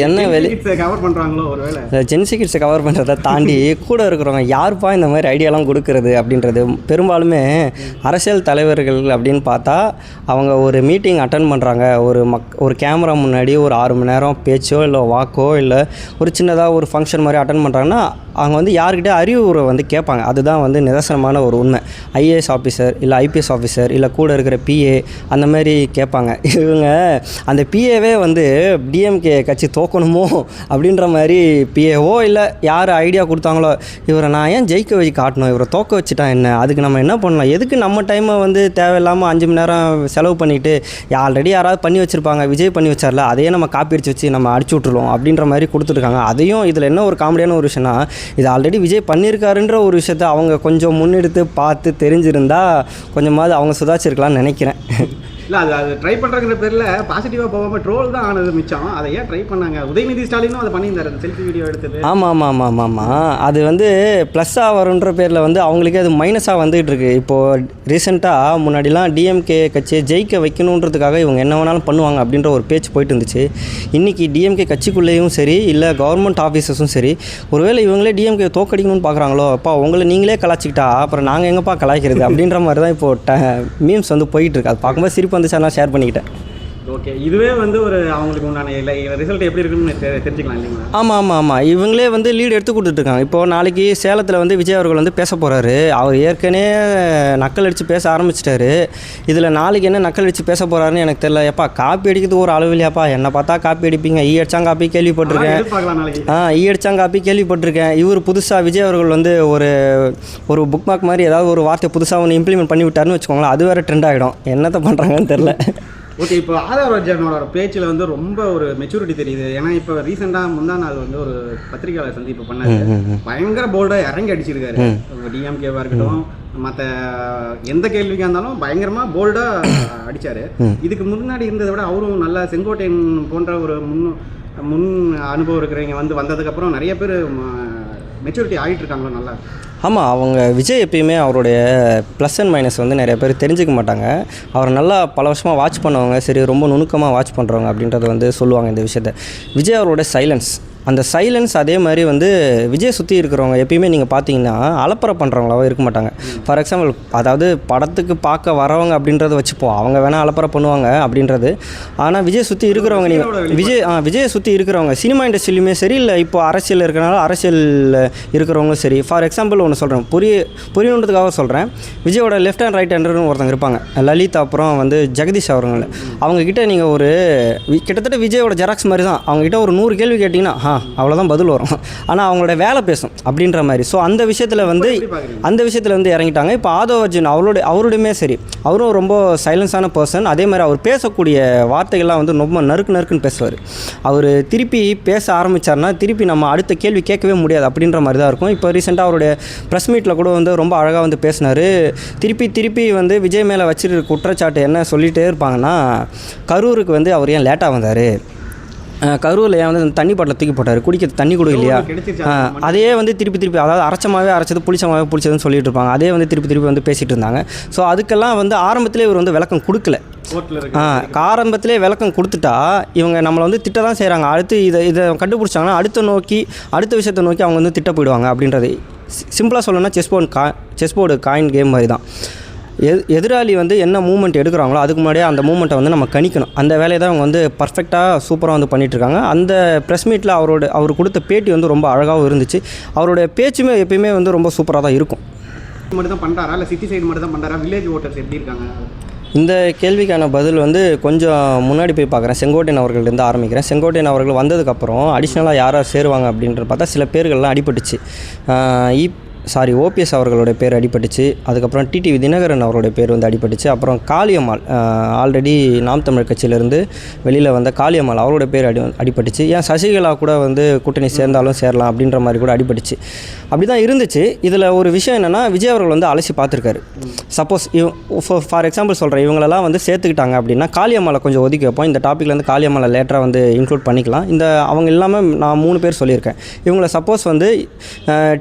என்ன வெளி கவர் பண்ணுறாங்களோ ஒருவேளை ஜென்சி கிட்ஸை கவர் பண்ணுறதை தாண்டி கூட இருக்கிறவங்க யாருப்பா இந்த மாதிரி ஐடியாலாம் கொடுக்கறது அப்படின்றது. பெரும்பாலுமே அரசியல் தலைவர்கள் அப்படின்னு பார்த்தா அவங்க ஒரு மீட்டிங் அட்டன் பண்ணுறாங்க, ஒரு கேமரா முன்னாடி ஒரு 6 மணி நேரம் பேச்சோ இல்லை வாக்கோ இல்லை ஒரு சின்னதாக ஒரு ஃபங்க்ஷன் மாதிரி அட்டன் பண்ணுறாங்கன்னா அவங்க வந்து யார்கிட்ட அறிவுரை வந்து கேட்பாங்க. அதுதான் வந்து நிதர்சனமான ஒரு உண்மை. ஐஏஎஸ் ஆஃபீஸர் இல்லை ஐபிஎஸ் ஆஃபீஸர் இல்லை கூட இருக்கிற பிஏ அந்த மாதிரி கேட்பாங்க. இவங்க அந்த பிஏவே வந்து டிஎம்கே கட்சி தோக்கணுமோ அப்படின்ற மாதிரி பிஏஓ இல்லை யார் ஐடியா கொடுத்தாங்களோ இவரை நான் ஏன் ஜெயிக்க வச்சு காட்டணும், இவரை தோக்க வச்சுட்டா என்ன, அதுக்கு நம்ம என்ன பண்ணலாம், எதுக்கு நம்ம டைமை வந்து தேவையில்லாமல் 5 மணி நேரம் செலவு பண்ணிவிட்டு ஆல்ரெடி யாராவது பண்ணி வச்சுருப்பாங்க, விஜய் பண்ணி வச்சார்ல அதையே நம்ம காப்பி அடிச்சு வச்சு நம்ம அடிச்சு விட்ருவோம் அப்படின்ற மாதிரி கொடுத்துருக்காங்க. அதையும் இதில் என்ன ஒரு காமெடியான ஒரு விஷயம்னா இது ஆல்ரெடி விஜய் பண்ணியிருக்காருன்ற ஒரு விஷயத்த அவங்க கொஞ்சம் முன்னெடுத்து பார்த்து தெரிஞ்சிருந்தா கொஞ்சமாவது அவங்க சுதாச்சிருக்கலாம்னு நினைக்கிறேன். இல்லை அது ட்ரை பண்ணுறங்கிற பேரில் பாசிட்டிவாக போகாமல் ட்ரோல் தான் ஆனது மிச்சம். அதை ஏன் ட்ரை பண்ணாங்க? உதயநிதி ஸ்டாலினும் அதை பண்ணியிருந்தார், அந்த செல்ஃபி வீடியோ எடுத்தது. ஆமாம் அது வந்து ப்ளஸ்ஸாக வருன்ற பேரில் வந்து அவங்களுக்கே அது மைனஸாக வந்துகிட்டு இருக்குது. இப்போது ரீசெண்டாக முன்னாடிலாம் டிஎம்கே கட்சியை ஜெயிக்க வைக்கணுன்றதுக்காக இவங்க என்ன வேணாலும் பண்ணுவாங்க அப்படின்ற ஒரு பேச்சு போயிட்டு இருந்துச்சு. இன்றைக்கி டிஎம்கே கட்சிக்குள்ளேயும் சரி இல்லை கவர்மெண்ட் ஆஃபீஸர்ஸும் சரி ஒருவேளை இவங்களே டிஎம்கே தோக்கடிக்கணும்னு பார்க்குறாங்களோ, அப்பா உங்களை நீங்களே கலாச்சிக்கிட்டா அப்புறம் நாங்கள் எங்கேப்பா கலாய்க்கிறது அப்படின்ற மாதிரி தான் இப்போது மீம்ஸ் வந்து போயிட்டுருக்கு. அது பார்க்கும்போது சிரிப்பு வந்துச்சு, நான் ஷேர் பண்ணிக்கிட்டேன். ஓகே, இதுவே வந்து ஒரு அவங்களுக்கு உண்டான இல்லை ரிசல்ட் எப்படி இருக்குன்னு தெரிஞ்சுக்கலாம் இல்லைங்களா? ஆமாம் இவங்களே வந்து லீடு எடுத்து கொடுத்துட்ருக்காங்க. இப்போது நாளைக்கு சேலத்தில் வந்து விஜய் அவர்கள் வந்து பேச போகிறாரு. அவர் ஏற்கனவே நக்கல் அடித்து பேச ஆரம்பிச்சிட்டாரு. இதில் நாளைக்கு என்ன நக்கல் அடித்து பேச போகிறாருன்னு எனக்கு தெரியல. எப்பா காப்பி அடிக்கிறது ஒரு அளவு இல்லையாப்பா, என்னை பார்த்தா காப்பி அடிப்பீங்க, ஈ அடிச்சாங்க காப்பி கேள்விப்பட்டிருக்கேன். ஈ அடிச்சாங்க காப்பி கேள்விப்பட்டிருக்கேன். இவர் புதுசாக விஜய் அவர்கள் வந்து ஒரு புக் மார்க் மாதிரி ஏதாவது ஒரு வார்த்தை புதுசாக ஒன்று இம்ப்ளிமெண்ட் பண்ணி விட்டாருன்னு வச்சுக்கோங்களேன், அது வேறு ட்ரெண்ட் ஆகிடும். என்னத்தை பண்ணுறாங்கன்னு தெரில. ஓகே, இப்போ ஆதவ் அர்ஜுனோட பேச்சில் வந்து ரொம்ப ஒரு மெச்சூரிட்டி தெரியுது. ஏன்னா இப்போ ரீசெண்டாக முந்தா நாள் வந்து ஒரு பத்திரிகையாளர் சந்திப்பு பண்ணாரு, பயங்கர போல்டாக இறங்கி அடிச்சிருக்காரு. டிஎம்கேவாக இருக்கட்டும் மற்ற எந்த கேள்விக்காக இருந்தாலும் பயங்கரமாக போல்டாக அடித்தார். இதுக்கு முன்னாடி இருந்ததை விட அவரும் நல்லா செங்கோட்டையன் போன்ற ஒரு முன் அனுபவம் இருக்கிறவங்க வந்ததுக்கப்புறம் நிறைய பேர் மெச்சூரிட்டி ஆகிட்டு இருக்காங்களோ நல்லா. ஆமாம், அவங்க விஜய் எப்பயுமே அவருடைய ப்ளஸ் அண்ட் மைனஸ் வந்து நிறைய பேர் தெரிஞ்சுக்க மாட்டாங்க. அவர் நல்லா பல வருஷமாக வாட்ச் பண்ணவங்க சரி ரொம்ப நுணுக்கமாக வாட்ச் பண்ணுறவங்க அப்படின்றத வந்து சொல்லுவாங்க இந்த விஷயத்தை. விஜய் அவரோட சைலன்ஸ், அந்த சைலன்ஸ் அதே மாதிரி வந்து விஜய் சுற்றி இருக்கிறவங்க எப்பயுமே நீங்கள் பார்த்தீங்கன்னா அலப்பறை பண்ணுறவங்களாவே இருக்க மாட்டாங்க. ஃபார் எக்ஸாம்பிள் அதாவது படத்துக்கு பார்க்க வரவங்க அப்படின்றத வச்சுப்போம், அவங்க வேணால் அலப்பறை பண்ணுவாங்க அப்படின்றது. ஆனால் விஜய் சுற்றி இருக்கிறவங்க நீங்கள் விஜயை சுற்றி இருக்கிறவங்க சினிமா இண்டஸ்ட்ரியிலுமே சரி இல்லை இப்போ அரசியல் இருக்கிறனால அரசியலில் இருக்கிறவங்க சரி. ஃபார் எக்ஸாம்பிள் ஒன்று சொல்கிறேன், புரியணுன்றதுக்காக சொல்கிறேன். விஜயோட லெஃப்ட் ஹேண்ட் ரைட் ஹேண்டர்னு ஒருத்தங்க இருப்பாங்க, லலித் அப்புறம் வந்து ஜெகதீஷ் அவர்கள். அவங்கக்கிட்ட நீங்கள் ஒரு கிட்டத்தட்ட விஜயோட ஜெராக்ஸ் மாதிரி தான். அவங்ககிட்ட ஒரு 100 கேள்வி கேட்டிங்கன்னா அவ்வளோதான் பதில் வரும். ஆனால் அவங்களோட வேலை பேசும் அப்படின்ற மாதிரி. ஸோ அந்த விஷயத்தில் வந்து இறங்கிட்டாங்க. இப்போ ஆதவ் அர்ஜுன் அவருடையுமே சரி, அவரும் ரொம்ப சைலன்ஸான பர்சன். அதே மாதிரி அவர் பேசக்கூடிய வார்த்தைகள்லாம் வந்து ரொம்ப நறுக்குன்னு பேசுவார். அவர் திருப்பி பேச ஆரம்பித்தார்னா திருப்பி நம்ம அடுத்த கேள்வி கேட்கவே முடியாது அப்படின்ற மாதிரி தான் இருக்கும். இப்போ ரீசெண்டாக அவருடைய ப்ரெஸ் மீட்டில் கூட வந்து ரொம்ப அழகாக வந்து பேசினார். திருப்பி வந்து விஜய் மேலே வச்சிருக்க குற்றச்சாட்டு என்ன சொல்லிகிட்டே இருப்பாங்கன்னா, கரூருக்கு வந்து அவர் ஏன் லேட்டாக வந்தார், கரூரில் ஏன் வந்து தண்ணி பாட்டில் தூக்கி போட்டார், குடிக்க தண்ணி கூட இல்லையா, அதையே வந்து திருப்பி அதாவது அரைச்சது புளிச்சதுன்னு சொல்லிட்டு இருப்பாங்க. அதே வந்து திருப்பி வந்து பேசிகிட்டு இருந்தாங்க. ஸோ அதுக்கெல்லாம் வந்து ஆரம்பத்திலே இவர் வந்து விளக்கம் கொடுக்கல. ஆரம்பத்திலே விளக்கம் கொடுத்துட்டா இவங்க நம்மளை வந்து திட்ட தான் செய்கிறாங்க. அடுத்து இதை கண்டுபிடிச்சாங்கன்னா அடுத்த விஷயத்தை நோக்கி அவங்க வந்து திட்ட போயிடுவாங்க அப்படின்றது. சிம்பிளாக சொல்லணும்னா செஸ் போர்டு காயின் கேம் மாதிரி தான். எதிராளி வந்து என்ன மூமெண்ட் எடுக்கிறாங்களோ அதுக்கு முன்னாடியே அந்த மூமெண்ட்டை வந்து நம்ம கணிக்கணும். அந்த வேலையை தான் அவங்க வந்து பர்ஃபெக்டாக சூப்பராக வந்து பண்ணிகிட்ருக்காங்க. அந்த ப்ரெஸ் மீட்டில் அவர் கொடுத்த பேட்டி வந்து ரொம்ப அழகாகவும் இருந்துச்சு. அவருடைய பேச்சுமே எப்பயுமே வந்து ரொம்ப சூப்பராக தான் இருக்கும். மட்டும் தான் பண்ணுறாரா இல்லை சிட்டி சைடு மட்டும் தான் பண்ணுறாரா? வில்லேஜ் ஓட்டர்ஸ் எப்படி இருக்காங்க? இந்த கேள்விக்கான பதில் வந்து கொஞ்சம் முன்னாடி போய் பார்க்குறேன். செங்கோட்டையன் அவர்கள்லேருந்து ஆரம்பிக்கிறேன். செங்கோட்டையன் அவர்கள் வந்ததுக்கப்புறம் அடிஷ்னலாக யாராவது சேருவாங்க அப்படின்றது பார்த்தா சில பேர்கள்லாம் அடிபட்டுச்சு. ஓபிஎஸ் அவர்களுடைய பேர் அடிபட்டுச்சு. அதுக்கப்புறம் டிடிவி தினகரன் அவருடைய பேர் வந்து அடிபட்டுச்சு. அப்புறம் காளியம்மாள் ஆல்ரெடி நாம் தமிழ் கட்சியிலேருந்து வெளியில் வந்த காளியம்மாள் அவருடைய பேர் அடிபட்டுச்சு. ஏன் சசிகலா கூட வந்து கூட்டணி சேர்ந்தாலும் சேரலாம் அப்படின்ற மாதிரி கூட அடிபட்டுச்சு. அப்படி தான் இருந்துச்சு. இதில் ஒரு விஷயம் என்னென்னா விஜய் அவர்கள் வந்து அலசி பார்த்துருக்காரு. சப்போஸ் ஃபார் எக்ஸாம்பிள் சொல்கிறேன், இவங்களெல்லாம் வந்து சேர்த்துக்கிட்டாங்க அப்படின்னா காளியம்மாளை கொஞ்சம் ஒதுக்கி வைப்போம். இந்த டாப்பிக்லேருந்து காளியம்மாளை லேட்டராக வந்து இன்க்ளூட் பண்ணிக்கலாம். அவங்க இல்லாமல் நான் 3 பேர் சொல்லியிருக்கேன். இவங்களை சப்போஸ் வந்து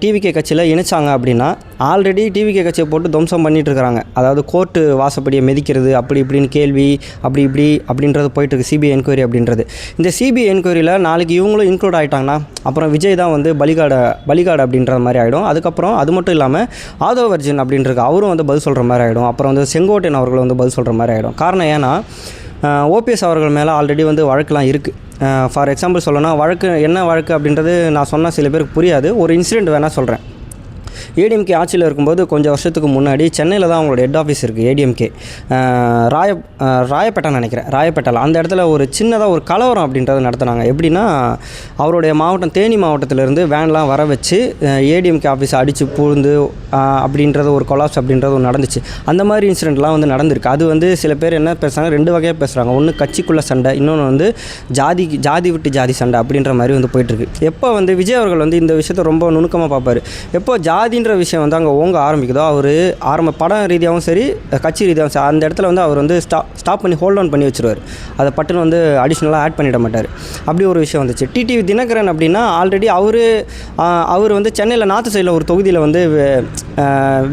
டிவிகே கட்சியில் நினச்சாங்க அப்படின்னா ஆல்ரெடி டிவிகே கட்சியை போட்டு துவம்சம் பண்ணிகிட்டு இருக்கிறாங்க. அதாவது கோர்ட்டு வாசப்படியை மிதிக்கிறது அப்படி இப்படின்னு கேள்வி அப்படி இப்படி அப்படின்றது போயிட்டுருக்கு சிபிஐ என்கொயரி அப்படின்றது. இந்த சிபிஐ என்கொயரியில் நாளைக்கு இவங்களும் இன்க்ளூட் ஆகிட்டாங்கன்னா அப்புறம் விஜய் தான் வந்து பலிகாடு அப்படின்ற மாதிரி ஆகிடும். அதுக்கப்புறம் அது மட்டும் இல்லாமல் ஆதவ் அர்ஜுன் அப்படின்றது அவரும் வந்து பதில் சொல்கிற மாதிரி ஆகிடும். அப்புறம் வந்து செங்கோட்டையன் அவர்கள் வந்து பதில் சொல்கிற மாதிரி ஆகிடும். காரணம் ஏன்னா ஓபிஎஸ் அவர்கள் மேலே ஆல்ரெடி வந்து வழக்கெலாம் இருக்குது. ஃபார் எக்ஸாம்பிள் சொல்லணும்னா என்ன வழக்கு அப்படின்றது நான் சொன்னால் சில பேருக்கு புரியாது. ஒரு இன்சிடெண்ட் வேணால் சொல்கிறேன். ஏடிஎம்கே ஆட்சியில் இருக்கும்போது கொஞ்சம் வருஷத்துக்கு முன்னாடி சென்னையில் தான் அவங்களோட ஹெட் ஆஃபீஸ் இருக்குது. ஏடிஎம்கே ராயப்பேட்டை நினைக்கிறேன், ராயப்பேட்டையில் அந்த இடத்துல ஒரு சின்னதாக ஒரு கலவரம் அப்படின்றத நடத்தினாங்க. எப்படின்னா அவருடைய மாவட்டம் தேனி மாவட்டத்திலேருந்து வேன்லாம் வர வச்சு ஏடிஎம்கே ஆஃபீஸை அடித்து பூந்து அப்படின்றது ஒரு கொலாப்ஸ் அப்படின்றது ஒன்று நடந்துச்சு. அந்த மாதிரி இன்சிடெண்ட்லாம் வந்து நடந்திருக்கு. அது வந்து சில பேர் என்ன பேசுகிறாங்க, ரெண்டு வகையாக பேசுகிறாங்க. ஒன்று கட்சிக்குள்ளே சண்டை, இன்னொன்று வந்து ஜாதி விட்டு ஜாதி சண்டை அப்படின்ற மாதிரி வந்து போயிட்டுருக்கு. எப்போ வந்து விஜய் அவர்கள் வந்து இந்த விஷயத்தை ரொம்ப நுணுக்கமாக பார்ப்பார். எப்போ ஜாதின்ற விஷயம் வந்து அங்கே ஓங்க ஆரம்பிக்குதோ அவர் படம் ரீதியாகவும் சரி கட்சி ரீதியாகவும் சரி அந்த இடத்துல வந்து அவர் வந்து ஸ்டாப் பண்ணி ஹோல்ட் ஆன் பண்ணி வச்சுருவார். அதை பட்டுன்னு வந்து அடிஷ்னலாக ஆட் பண்ணிட மாட்டார். அப்படி ஒரு விஷயம் வந்துச்சு. டிடிவி தினகரன் அப்படின்னா ஆல்ரெடி அவர் வந்து சென்னையில் நார்த்து சைடில் ஒரு தொகுதியில் வந்து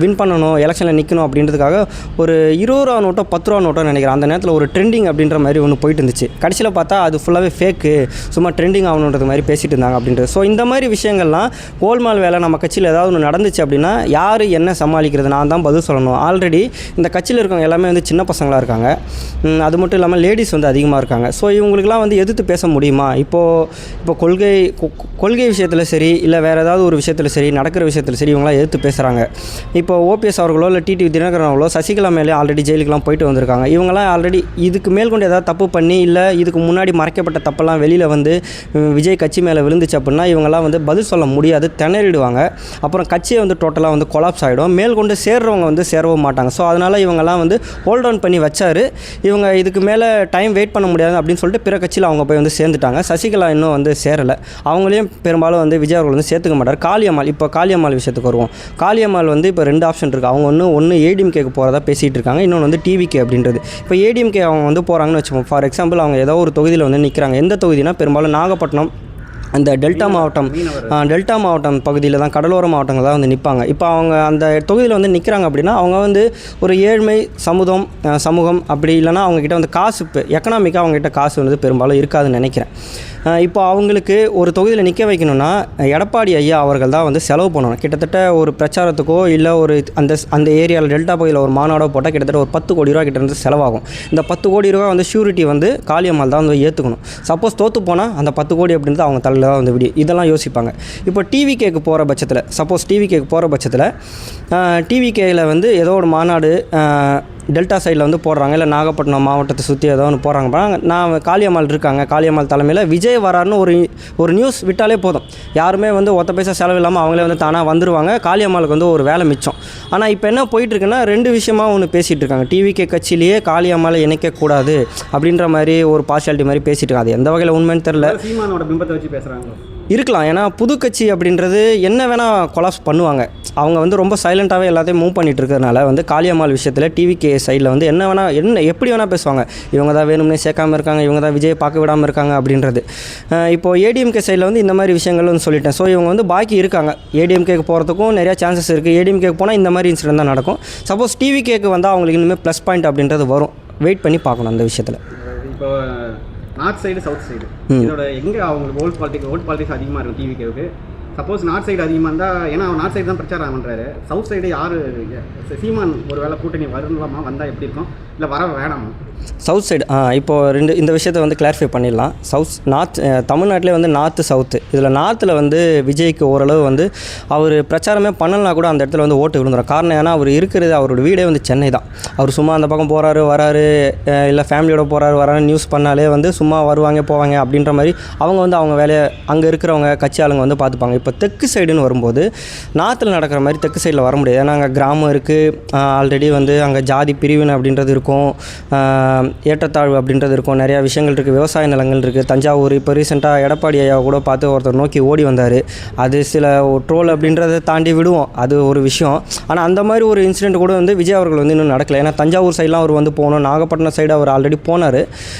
வின் பண்ணணும், எலெக்ஷனில் நிற்கணும் அப்படின்றதுக்காக ஒரு 20 ரூபா நோட்டோ 10 ரூபா நோட்டோ நினைக்கிறேன் அந்த நேரத்தில் ஒரு ட்ரெண்டிங் அப்படின்ற மாதிரி ஒன்று போயிட்டு இருந்துச்சு. கடைசியில் பார்த்தா அது ஃபுல்லாகவே ஃபேக்கு, சும்மா ட்ரெண்டிங் ஆகணுன்றது மாதிரி பேசிகிட்டு இருந்தாங்க அப்படின்றது. ஸோ இந்த மாதிரி விஷயங்கள்லாம் கோல்மால் வேலை நம்ம கட்சியில் ஏதாவது ஒன்று நடந்துச்சு அப்படின்னா யார் என்ன சமாளிக்கிறது, நான் தான் பதில் சொல்லணும். ஆல்ரெடி இந்த கட்சியில் இருக்கவங்க எல்லாமே வந்து சின்ன பசங்களாக இருக்காங்க. அது மட்டும் இல்லாமல் லேடிஸ் வந்து அதிகமாக இருக்காங்க. ஸோ இவங்களுக்குலாம் வந்து எதிர்த்து பேச முடியுமா? இப்போ கொள்கை விஷயத்தில் சரி இல்லை வேறு ஏதாவது ஒரு விஷயத்தில் சரி நடக்கிற விஷயத்தில் சரி இவங்களாம் எதிர்த்து பேசுகிறாங்க. இப்போ ஓபிஎஸ் அவர்களோ இல்லை டிடிவி தினகரன் அவர்களோ சசிகலா மேலே ஆல்ரெடி ஜெயிலுக்குலாம் போயிட்டு வந்திருக்காங்க. இவங்களாம் ஆல்ரெடி இதுக்கு மேற்கொண்டு ஏதாவது தப்பு பண்ணி இல்லை இதுக்கு முன்னாடி மறைக்கப்பட்ட தப்பெல்லாம் வெளியில் வந்து விஜய் கட்சி மேலே விழுந்துச்சு அப்படின்னா இவங்கெல்லாம் வந்து பதில் சொல்ல முடியாது, திணறிடுவாங்க. அப்புறம் கட்சியை வந்து டோட்டலாக வந்து கொலாப்ஸ் ஆகிடும். மேற்கொண்டு சேர்றவங்க வந்து சேரவும் மாட்டாங்க. ஸோ அதனால் இவங்கெல்லாம் வந்து ஹோல்ட் ஆன் பண்ணி வச்சார். இவங்க இதுக்கு மேலே டைம் வெயிட் பண்ண முடியாது அப்படின்னு சொல்லிட்டு பிற கட்சியில் அவங்க போய் வந்து சேர்ந்துட்டாங்க. சசிகலா இன்னும் வந்து சேரலை. அவங்களையும் பெரும்பாலும் வந்து விஜய் அவர்கள் வந்து சேர்த்துக்க மாட்டார். காளியம்மாள் விஷயத்துக்கு வருவோம். காளியம்மாள் வந்து இப்போ 2 ஆப்ஷன் இருக்குது. அவங்க ஒன்று ஏடிஎம்கேக்கு போகிறதா பேசிகிட்டு இருக்காங்க, இன்னொன்று வந்து டிவிகே அப்படின்றது. இப்போ ஏடிஎம்கே அவங்க வந்து போகிறாங்கன்னு வச்சுப்போம். ஃபார் எக்ஸாம்பிள் அவங்க ஏதோ ஒரு தொகுதியில் வந்து நிற்கிறாங்க. எந்த தொகுதினா பெரும்பாலும் நாகப்பட்டினம் அந்த டெல்டா மாவட்டம் பகுதியில் தான், கடலோர மாவட்டங்கள் தான் வந்து நிற்பாங்க. இப்போ அவங்க அந்த தொகுதியில் வந்து நிற்கிறாங்க அப்படின்னா அவங்க வந்து ஒரு ஏழ்மை சமூகம் அப்படி இல்லைனா அவங்கக்கிட்ட வந்து காசு எக்கனாமிக்காக அவங்ககிட்ட காசு வந்து பெரும்பாலும் இருக்காதுன்னு நினைக்கிறேன். இப்போ அவங்களுக்கு ஒரு தொகுதியில் நிற்க வைக்கணும்னா எடப்பாடி ஐயா அவர்கள் தான் வந்து செலவு பண்ணணும். கிட்டத்தட்ட ஒரு பிரச்சாரத்துக்கோ இல்லை ஒரு அந்த ஏரியாவில் டெல்டா பகுதியில் ஒரு மாநாடோ போட்டால் கிட்டத்தட்ட ஒரு 10 கோடி ரூபா கிட்ட இருந்து செலவாகும். இந்த 10 கோடி ரூபா வந்து ஷூரிட்டி வந்து காளியம்மாள் தான் வந்து ஏற்றுக்கணும். சப்போஸ் தோற்று போனால் அந்த 10 கோடி அப்படின்றது அவங்க தலையில் தான் வந்து இதெல்லாம் யோசிப்பாங்க. இப்போ டிவிகேக்கு போகிற பட்சத்தில் டிவிகேயில் வந்து ஏதோ ஒரு மாநாடு டெல்டா சைடில் வந்து போடுறாங்க, இல்லை நாகப்பட்டினம் மாவட்டத்தை சுற்றி ஏதோ ஒன்று போடுறாங்க. நான் காளியம்மாள் இருக்காங்க, காளியம்மாள் தலைமையில் விஜய் வராருன்னு ஒரு நியூஸ் விட்டாலே போதும். யாருமே வந்து ஒத்த பைசா செலவு இல்லாமல் அவங்களே வந்து தானாக வந்துடுவாங்க. காளியம்மாளுக்கு வந்து ஒரு வேலை மிச்சம். ஆனால் இப்போ என்ன போயிட்டுருக்குன்னா 2 விஷயமாக ஒன்று பேசிகிட்டு இருக்காங்க. டிவிகே கட்சியிலேயே காளியம்மாளை இணைக்கக்கூடாது அப்படின்ற மாதிரி ஒரு பார்ஷியாலிட்டி மாதிரி பேசிகிட்டு இருக்காங்க. அது எந்த வகையில் உண்மைன்னு தெரில. சீமானோட பிம்பத்தை வச்சு பேசுகிறாங்க இருக்கலாம். ஏன்னா புது கட்சி அப்படின்றது என்ன வேணால் கொலாப்ஸ் பண்ணுவாங்க. அவங்க வந்து ரொம்ப சைலண்ட்டாகவே எல்லாத்தையும் மூவ் பண்ணிகிட்டு இருக்கிறதுனால வந்து காளியம்மாள் விஷயத்தில் டிவிகே சைடில் வந்து எப்படி வேணால் பேசுவாங்க. இவங்க தான் வேணும்னே சேர்க்காமல் இருக்காங்க, இவங்க தான் விஜய் பார்க்க விடாமல் இருக்காங்க அப்படின்றது. இப்போது ஏடிஎம்கே சைடில் வந்து இந்த மாதிரி விஷயங்கள் வந்து சொல்லிட்டேன். ஸோ இவங்க வந்து பாக்கி இருக்காங்க. ஏடிஎம்கேக்கு போகிறதுக்கும் நிறையா சான்சஸ் இருக்குது. ஏடிஎம்கேக்கு போனால் இந்த மாதிரி இன்சிடென்ட் தான் நடக்கும். சப்போஸ் டிவிகேக்கு வந்து அவங்களுக்கு இன்னுமே ப்ளஸ் பாயிண்ட் அப்படின்றது வரும். வெயிட் பண்ணி பார்க்கணும் அந்த விஷயத்தில். இப்போ நார்த் சைடு சவுத் சைடு இதோட எங்கே அவங்களுக்கு ஓட் பாலிட்டிக்ஸ் அதிகமாக இருக்கும் டிவிகேவுக்கு. சப்போஸ் நார்த் சைடு அதிகமாக இருந்தால், ஏன்னா அவர் நார்த் சைடு தான் பிரச்சாரம் பண்ணுறாரு, சவுத் சைடு யார் சீமான் ஒரு வேளை கூட்டணி வரலாமா, வந்தால் எப்படி இருக்கும், இல்லை வர வேணாமா? சவுத் சைடு இப்போது இந்த விஷயத்தை வந்து கிளாரிஃபை பண்ணிடலாம். தமிழ்நாட்டிலே வந்து நார்த்து சவுத்து. இதில் நார்த்தில் வந்து விஜய்க்கு ஓரளவு வந்து அவர் பிரச்சாரமே பண்ணலனா கூட அந்த இடத்துல வந்து ஓட்டு விழுந்துடும். காரணம் ஏன்னா அவர் இருக்கிறது, அவரோட வீடே வந்து சென்னை தான். அவர் சும்மா அந்த பக்கம் போகிறாரு வராரு, இல்லை ஃபேமிலியோட போகிறாரு நியூஸ் பண்ணாலே வந்து சும்மா வருவாங்க போவாங்க அப்படின்ற மாதிரி அவங்க வந்து அவங்க வேலையை அங்கே இருக்கிறவங்க கட்சி ஆளுங்க வந்து பார்த்துப்பாங்க. இப்போ தெற்கு சைடுன்னு வரும்போது நார்த்தில் நடக்கிற மாதிரி தெற்கு சைடில் வர முடியாது. ஏன்னா அங்கே கிராமம் இருக்குது, ஆல்ரெடி வந்து அங்கே ஜாதி பிரிவினை அப்படின்றது இருக்கும். இருக்கும், ஏற்றத்தாழ்வு அப்படின்றது இருக்கும், நிறையா விஷயங்கள் இருக்குது, விவசாய நிலங்கள் இருக்குது. தஞ்சாவூர் இப்போ ரீசெண்டாக எடப்பாடி ஐயா கூட பார்த்து ஒருத்தர் நோக்கி ஓடி வந்தார். அது சில ட்ரோல் அப்படின்றத தாண்டி விடுவோம், அது ஒரு விஷயம். ஆனால் அந்த மாதிரி ஒரு இன்சிடென்ட் கூட வந்து விஜய் அவர்கள் வந்து இன்னும் நடக்கலை. ஏன்னா தஞ்சாவூர் சைட்லாம் அவர் வந்து போகணும், நாகப்பட்டினம் சைடு அவர் ஆல்ரெடி போனார்,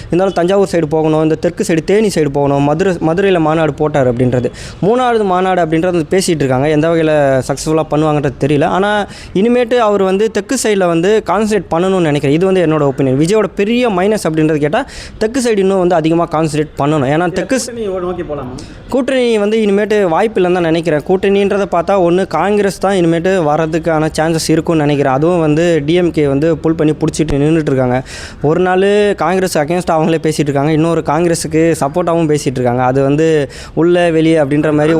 இருந்தாலும் தஞ்சாவூர் சைடு போகணும், இந்த தெற்கு சைடு தேனி சைடு போகணும், மதுரையில் மாநாடு போட்டார் அப்படின்றது. 3வது மாநாடு அப்படின்றது பேசிகிட்டு இருக்காங்க. எந்த வகையில் சக்ஸஸ்ஃபுல்லாக பண்ணுவாங்கன்றது தெரியல. ஆனால் இனிமேட்டு அவர் வந்து தெற்கு சைடில் வந்து கான்சன்ட்ரேட் பண்ணணும்னு நினைக்கிறேன். இது வந்து என்னோட ஒப்பீனியன். விஜயோட பெரிய மைனஸ் அப்படின்றது கேட்டால் தெற்கு சைடு இன்னும் வந்து அதிகமாக கான்சன்ட்ரேட் பண்ணணும். ஏன்னா தெற்கு நோக்கி போகலாம். கூட்டணி வந்து இனிமேட்டு வாய்ப்பு இல்லைன்னு தான் நினைக்கிறேன். கூட்டணின்றதை பார்த்தா ஒன்று காங்கிரஸ் தான் இனிமேட்டு வரதுக்கான சான்சஸ் இருக்கும்னு நினைக்கிறேன். அதுவும் வந்து டிஎம்கே வந்து புல் பண்ணி பிடிச்சிட்டு நின்றுட்டு இருக்காங்க. ஒரு நாள் காங்கிரஸ் அகேன்ஸ்டாக அவங்களே பேசிகிட்டு இருக்காங்க, இன்னொரு காங்கிரஸுக்கு சப்போர்ட்டாகவும் பேசிகிட்டு இருக்காங்க. அது வந்து உள்ள வெளியே அப்படின்ற மாதிரி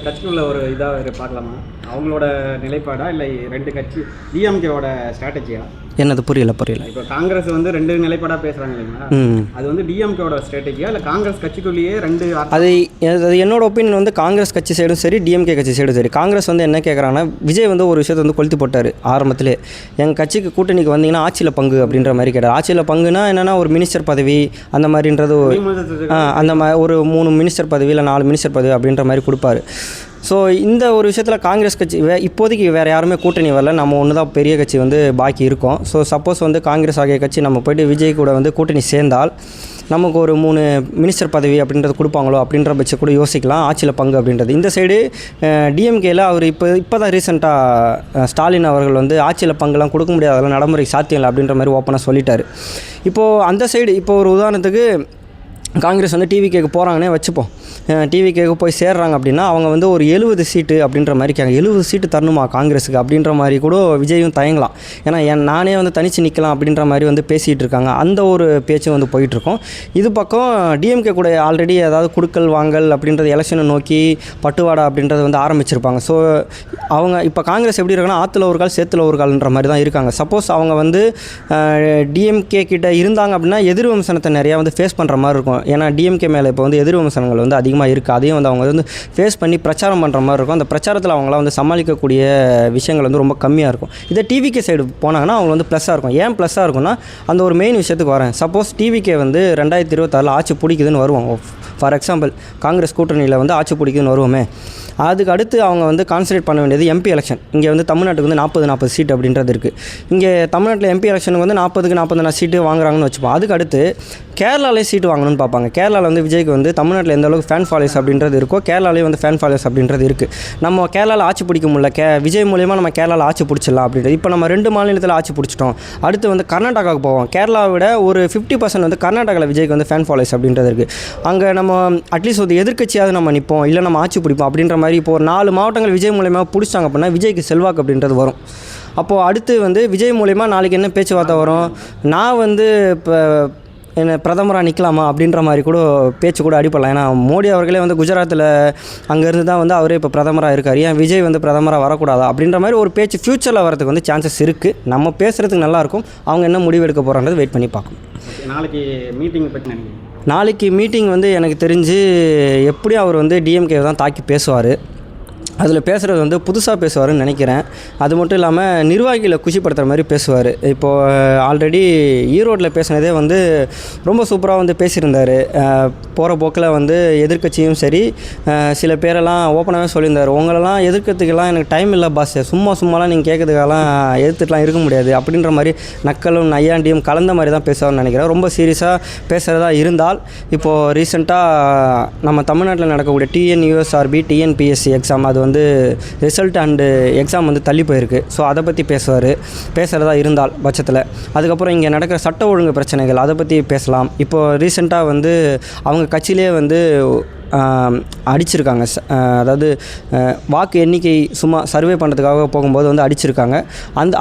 கட்சிக்குள்ள ஒரு இதாக பார்க்கலாமா? அவங்களோட நிலைப்பாடா இல்லை 2 கட்சி டிஎம்கேவோட ஸ்ட்ராட்டஜியா? என்னது புரியல. இப்போ காங்கிரஸ் வந்து 2 நிலைப்பாடாக பேசுகிறாங்க இல்லைங்களா, அது வந்து டிஎம்கேவோட ஸ்ட்ராட்டஜியா இல்லை காங்கிரஸ் கட்சிக்குள்ளேயே 2? அது என்னோட ஒப்பீனியன் வந்து காங்கிரஸ் கட்சி சைடும் சரி, டிஎம்கே கட்சி சைடும் சரி. காங்கிரஸ் வந்து என்ன கேட்குறாங்கன்னா, விஜய் வந்து ஒரு விஷயத்தை வந்து கொளுத்தி போட்டார் ஆரம்பத்திலே. எங்கள் கட்சிக்கு கூட்டணிக்கு வந்தீங்கன்னா ஆட்சியில் பங்கு அப்படின்ற மாதிரி கேட்டார். ஆட்சியில் பங்குனா என்னென்னா ஒரு மினிஸ்டர் பதவி அந்த மாதிரின்றது, அந்த மாதிரி ஒரு 3 மினிஸ்டர் பதவி இல்லை 4 மினிஸ்டர் பதவி அப்படின்ற மாதிரி கொடுப்பாரு. ஸோ இந்த ஒரு விஷயத்தில் காங்கிரஸ் கட்சி இப்போதைக்கு வேறு யாருமே கூட்டணி வரல, நம்ம ஒன்று தான் பெரிய கட்சி வந்து பாக்கி இருக்கோம். ஸோ சப்போஸ் வந்து காங்கிரஸ் ஆகிய கட்சி நம்ம போய்ட்டு விஜய் கூட வந்து கூட்டணி சேர்ந்தால் நமக்கு ஒரு 3 மினிஸ்டர் பதவி அப்படின்றது கொடுப்பாங்களோ அப்படின்ற பட்சம் கூட யோசிக்கலாம், ஆட்சியில் பங்கு அப்படின்றது. இந்த சைடு டிஎம்கேயில் அவர் இப்போ தான் ரீசெண்டாக ஸ்டாலின் அவர்கள் வந்து ஆட்சியில் பங்குலாம் கொடுக்க முடியாது, அதெல்லாம் நடைமுறை சாத்தியம் இல்லை அப்படின்ற மாதிரி ஓப்பனாக சொல்லிட்டார். இப்போது அந்த சைடு இப்போ ஒரு உதாரணத்துக்கு காங்கிரஸ் வந்து டிவிகேக்கு போகிறாங்கன்னே வச்சுப்போம், டிவிகேக்கு போய் சேர்றாங்க அப்படின்னா அவங்க வந்து ஒரு 70 சீட்டு அப்படின்ற மாதிரி கேட்க, 70 சீட்டு தரணுமா காங்கிரஸுக்கு அப்படின்ற மாதிரி கூட விஜயும் தயங்கலாம். ஏன்னா நானே வந்து தனித்து நிற்கலாம் அப்படின்ற மாதிரி வந்து பேசிகிட்டு இருக்காங்க. அந்த ஒரு பேச்சும் வந்து போயிட்டுருக்கோம். இது பக்கம் டிஎம்கே கூட ஆல்ரெடி ஏதாவது குடுக்கல் வாங்கல் அப்படின்றது எலெக்ஷனை நோக்கி பட்டுவாடா அப்படின்றது வந்து ஆரம்பிச்சிருப்பாங்க. ஸோ அவங்க இப்போ காங்கிரஸ் எப்படி இருக்காங்கன்னா ஆற்றுல ஒரு கால் சேத்துல ஒரு கால்ன்ற மாதிரி தான் இருக்காங்க. சப்போஸ் அவங்க வந்து டிஎம்கே கிட்ட இருந்தாங்க அப்படின்னா எதிர் விமர்சனத்தை நிறையா வந்து ஃபேஸ் பண்ணுற மாதிரி இருக்கும். ஏன்னா டிஎம்கே மேலே இப்போ வந்து எதிர் விமர்சனங்கள் வந்து அதிகமாக இருக்குது. அதையும் வந்து அவங்க வந்து ஃபேஸ் பண்ணி பிரச்சாரம் பண்ணுற மாதிரி இருக்கும். அந்த பிரச்சாரத்தில் அவங்களாம் வந்து சமாளிக்கக்கூடிய விஷயங்கள் வந்து ரொம்ப கம்மியாக இருக்கும். இதே டிவிகே சைடு போனாங்கன்னா அவங்க வந்து ப்ளஸ்ஸாக இருக்கும். ஏன் ப்ளஸ்ஸாக இருக்கும்னா அந்த ஒரு மெயின் விஷயத்துக்கு வரேன். சப்போஸ் டிவிகே வந்து 2026 ஆட்சி பிடிக்குதுன்னு வருவாங்க. ஃபார் எக்ஸாம்பிள் காங்கிரஸ் கூட்டணியில் வந்து ஆட்சி பிடிக்குதுன்னு வருவோமே, அதுக்கு அடுத்து அவங்க வந்து கான்சன்ட்ரேட் பண்ண வேண்டியது எம்பி எலெக்ஷன். இங்கே வந்து தமிழ்நாட்டுக்கு வந்து 40 சீட் அப்படின்றது இருக்குது. இங்கே தமிழ்நாட்டில் எம்பி எலெக்ஷனுக்கு வந்து 40 சீட்டு வாங்குறாங்கன்னு வச்சுப்போம். அதுக்கு அடுத்து கேரளாலே சீட்டு வாங்கணும்னு பார்ப்பாங்க. கேரளாவில் வந்து விஜய்க்கு வந்து தமிழ்நாட்டில் எந்த அளவுக்கு ஃபேன் ஃபாலோவர்ஸ் அப்படின்றது இருக்கோ கேரளாலேயும் வந்து ஃபேன் ஃபாலோவர்ஸ் அப்படின்றது இருக்குது. நம்ம கேரளாவில் ஆட்சி பிடிக்க முடியல, விஜய் மூலிமா நம்ம கேரளாவில் ஆட்சி பிடிச்சிடலாம் அப்படின்றது. இப்போ நம்ம 2 மாநிலத்தில் ஆட்சி பிடிச்சிட்டோம், அடுத்து வந்து கர்நாடகாவுக்கு போவோம். கேரளாவை விட ஒரு 50% வந்து கர்நாடகாவில் விஜய்க்கு வந்து ஃபேன் ஃபாலோவர்ஸ் அப்படின்றது இருக்குது. அங்கே நம்ம அட்லீஸ்ட் ஒரு எதிர்க்கட்சியாவது நம்ம நிற்போம், இல்லை நம்ம ஆட்சி பிடிப்போம் அப்படின்ற மாதிரி இப்போ ஒரு 4 மாவட்டங்கள் விஜய் மூலியமாக பிடிச்சாங்க அப்படின்னா விஜய்க்கு செல்வாக்கு அப்படின்றது வரும். அப்போது அடுத்து வந்து விஜய் மூலிமா நாளைக்கு என்ன பேச்சுவார்த்தை வரும், நான் வந்து இப்போ என்ன பிரதமராக நிற்கலாமா அப்படின்ற மாதிரி கூட பேச்சு கூட அடிப்படலாம். ஏன்னா மோடி அவர்களே வந்து குஜராத்தில் அங்கேருந்து தான் வந்து அவரே இப்போ பிரதமராக இருக்கார், ஏன் விஜய் வந்து பிரதமராக வரக்கூடாதா அப்படின்ற மாதிரி ஒரு பேச்சு ஃப்யூச்சரில் வரதுக்கு வந்து சான்சஸ் இருக்குது. நம்ம பேசுகிறதுக்கு நல்லாயிருக்கும், அவங்க என்ன முடிவு எடுக்க போகிறாங்கிறது வெயிட் பண்ணி பார்க்கணும். நாளைக்கு மீட்டிங் பற்றி நினைக்கிறேன். நாளைக்கு மீட்டிங் வந்து எனக்கு தெரிஞ்சு எப்படியும் அவர் வந்து டிஎம்கே தான் தாக்கி பேசுவார். அதில் பேசுகிறது வந்து புதுசாக பேசுவார்னு நினைக்கிறேன். அது மட்டும் இல்லாமல் நிர்வாகிகளை குஷிப்படுத்துகிற மாதிரி பேசுவார். இப்போது ஆல்ரெடி ஈரோட்டில் பேசினதே வந்து ரொம்ப சூப்பராக வந்து பேசியிருந்தார். போகிற போக்கில் வந்து எதிர்க்கட்சியும் சரி சில பேரெல்லாம் ஓப்பனாகவே சொல்லியிருந்தார், உங்களெல்லாம் எதிர்க்கிறதுக்கெல்லாம் எனக்கு டைம் இல்லை பாஸ், சும்மாலாம் நீங்கள் கேட்குறதுக்கெல்லாம் எதிர்த்துட்டுலாம் இருக்க முடியாது அப்படின்ற மாதிரி நக்கலும் நையாண்டியும் கலந்த மாதிரி தான் பேசுவார்னு நினைக்கிறேன். ரொம்ப சீரியஸாக பேசுகிறதா இருந்தால் இப்போது ரீசெண்டாக நம்ம தமிழ்நாட்டில் நடக்கக்கூடிய டிஎன்யூஎஸ்ஆர்பி டிஎன்பிஎஸ்சி எக்ஸாம் அது வந்து ரிசல்ட் அண்டு எக்ஸாம் வந்து தள்ளி போயிருக்கு. ஸோ அதை பற்றி பேசுகிறதா இருந்தால் பட்சத்தில் அதுக்கப்புறம் இங்கே நடக்கிற சட்ட ஒழுங்கு பிரச்சனைகள் அதை பற்றி பேசலாம். இப்போது ரீசெண்டாக வந்து அவங்க கட்சியிலே வந்து அடிச்சிருக்காங்க. அதாவது வாக்கு எண்ணிக்கை சும்மா சர்வே பண்ணுறதுக்காக போகும்போது வந்து அடிச்சிருக்காங்க.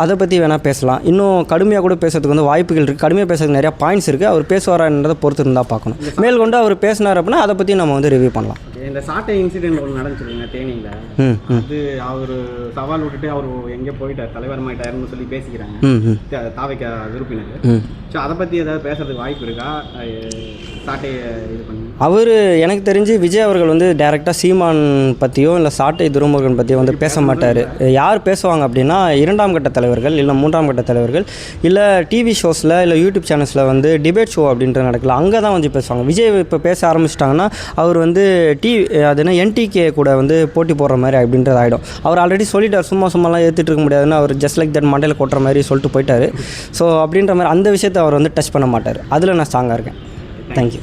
அதை பற்றி வேணால் பேசலாம். இன்னும் கடுமையாக கூட பேசுறதுக்கு வந்து வாய்ப்புகள் இருக்குது. கடுமையாக பேசுறதுக்கு நிறையா பாயிண்ட்ஸ் இருக்குது. அவர் பேசுவாரான்றதை பொறுத்து இருந்தால் பார்க்கணும். மேல்கொண்டு அவர் பேசினார் அப்படின்னா அதை பற்றி நம்ம வந்து ரிவ்யூ பண்ணலாம். இந்த சாட்டை இன்சிடென்ட் ஒன்று நடந்துச்சுருங்க தேனியில், அது அவர் சவால் விட்டுட்டு அவர் எங்கே போயிட்டார், தலைவரமாயிட்டாருன்னு சொல்லி பேசிக்கிறாங்க தாவைக்க விருப்பினர். ஸோ அதை பற்றி ஏதாவது பேசுறதுக்கு வாய்ப்பு இருக்கா? சாட்டையை இது பண்ணி அவர் எனக்கு தெரிஞ்சு விஜய் அவர்கள் வந்து டேரெக்டாக சீமான் பற்றியோ இல்லை சாட்டை துரைமுருகன் பற்றியோ வந்து பேச மாட்டார். யார் பேசுவாங்க அப்படின்னா 2ஆம் கட்ட தலைவர்கள் இல்லை 3ஆம் கட்ட தலைவர்கள் இல்லை டிவி ஷோஸில் இல்லை யூடியூப் சேனல்ஸில் வந்து டிபேட் ஷோ அப்படின்ட்டு நடக்கல, அங்கே தான் வந்து பேசுவாங்க. விஜய் இப்போ பேச ஆரம்பிச்சிட்டாங்கன்னா அவர் வந்து அதுனா என்டிகே கூட வந்து போட்டி போடுற மாதிரி அப்படின்றது ஆகிடும். அவர் ஆல்ரெடி சொல்லிட்டார், சும்மாலாம் ஏற்றுட்டு இருக்க முடியாதுன்னு. அவர் ஜஸ்ட் லைக் தட் மண்டையில் கொட்டுற மாதிரி சொல்லிட்டு போயிட்டார். ஸோ அப்படின்ற மாதிரி அந்த விஷயத்தை அவர் வந்து டச் பண்ண மாட்டார். அதில் நான் ஸ்ட்ராங்காக இருக்கேன். தேங்க்யூ.